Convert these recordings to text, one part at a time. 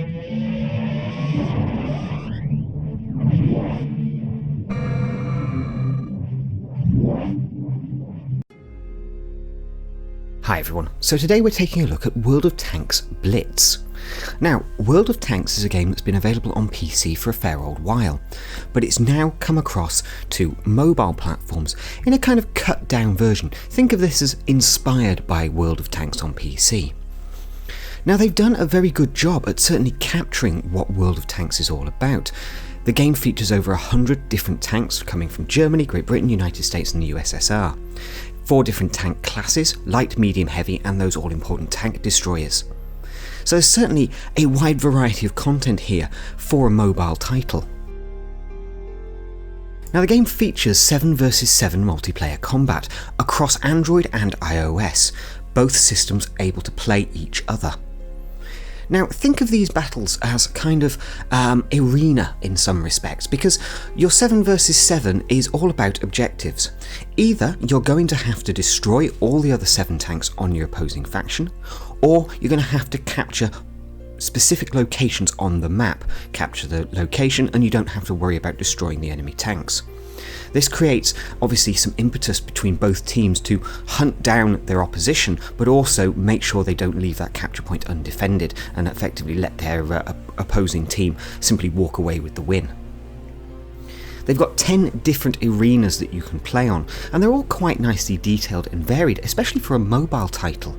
Hi everyone, so today we're taking a look at World of Tanks Blitz. Now, World of Tanks is a game that's been available on PC for a fair old while, but it's now come across to mobile platforms in a kind of cut down version. Think of this as inspired by World of Tanks on PC. Now, they've done a very good job at certainly capturing what World of Tanks is all about. The game features over 100 different tanks coming from Germany, Great Britain, United States and the USSR. 4 different tank classes, light, medium, heavy, and those all-important tank destroyers. So there's certainly a wide variety of content here for a mobile title. Now the game features 7 vs 7 multiplayer combat across Android and iOS, both systems able to play each other. Now think of these battles as kind of arena in some respects, because your 7 vs 7 is all about objectives. Either you're going to have to destroy all the other 7 tanks on your opposing faction, or you're going to have to capture specific locations on the map, capture the location and you don't have to worry about destroying the enemy tanks. This creates obviously some impetus between both teams to hunt down their opposition, but also make sure they don't leave that capture point undefended and effectively let their opposing team simply walk away with the win. They've got 10 different arenas that you can play on, and they're all quite nicely detailed and varied, especially for a mobile title.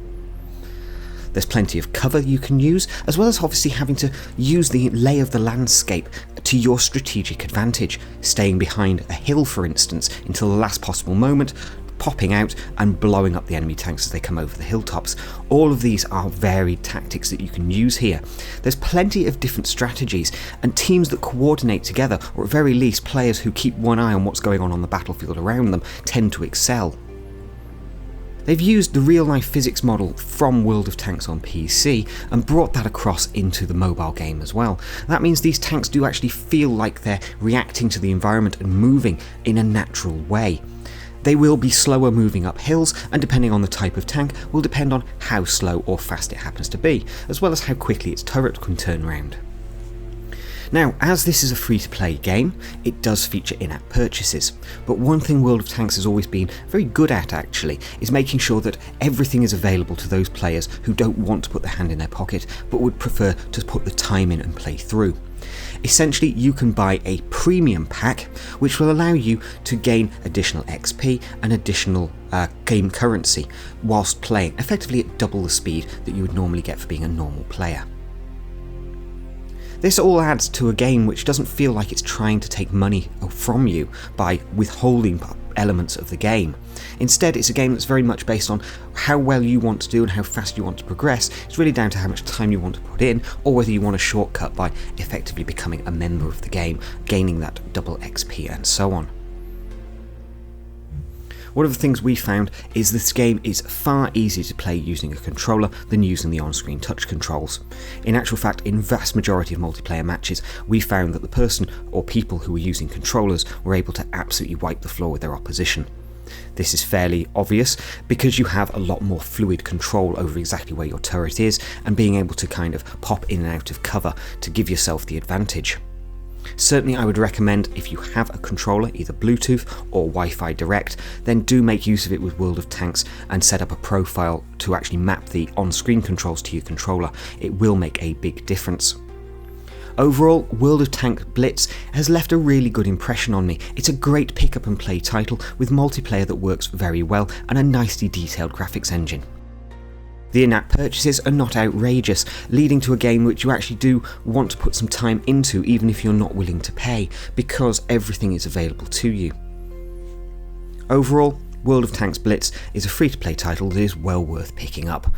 There's plenty of cover you can use, as well as obviously having to use the lay of the landscape to your strategic advantage, staying behind a hill for instance until the last possible moment, popping out and blowing up the enemy tanks as they come over the hilltops. All of these are varied tactics that you can use here. There's plenty of different strategies and teams that coordinate together, or at very least players who keep one eye on what's going on the battlefield around them, tend to excel. They've used the real-life physics model from World of Tanks on PC and brought that across into the mobile game as well. That means these tanks do actually feel like they're reacting to the environment and moving in a natural way. They will be slower moving up hills, and depending on the type of tank will depend on how slow or fast it happens to be, as well as how quickly its turret can turn round. Now, as this is a free-to-play game, it does feature in-app purchases, but one thing World of Tanks has always been very good at actually is making sure that everything is available to those players who don't want to put their hand in their pocket but would prefer to put the time in and play through. Essentially, you can buy a premium pack which will allow you to gain additional XP and additional game currency whilst playing, effectively at double the speed that you would normally get for being a normal player. This all adds to a game which doesn't feel like it's trying to take money from you by withholding elements of the game. Instead, it's a game that's very much based on how well you want to do and how fast you want to progress. It's really down to how much time you want to put in, or whether you want a shortcut by effectively becoming a member of the game, gaining that double XP and so on. One of the things we found is this game is far easier to play using a controller than using the on-screen touch controls. In actual fact, in vast majority of multiplayer matches, we found that the person or people who were using controllers were able to absolutely wipe the floor with their opposition. This is fairly obvious because you have a lot more fluid control over exactly where your turret is and being able to kind of pop in and out of cover to give yourself the advantage. Certainly I would recommend, if you have a controller, either Bluetooth or Wi-Fi Direct, then do make use of it with World of Tanks and set up a profile to actually map the on-screen controls to your controller. It will make a big difference. Overall, World of Tanks Blitz has left a really good impression on me. It's a great pick up and play title with multiplayer that works very well and a nicely detailed graphics engine. The in-app purchases are not outrageous, leading to a game which you actually do want to put some time into even if you're not willing to pay, because everything is available to you. Overall, World of Tanks Blitz is a free-to-play title that is well worth picking up.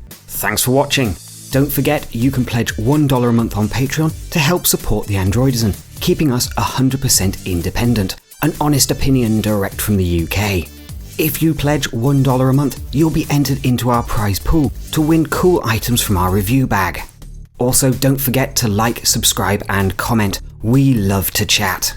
Thanks for watching. Don't forget you can pledge $1 a month on Patreon to help support the Androidizen, keeping us 100% independent, an honest opinion direct from the UK. If you pledge $1 a month, you'll be entered into our prize pool to win cool items from our review bag. Also, don't forget to like, subscribe and comment. We love to chat.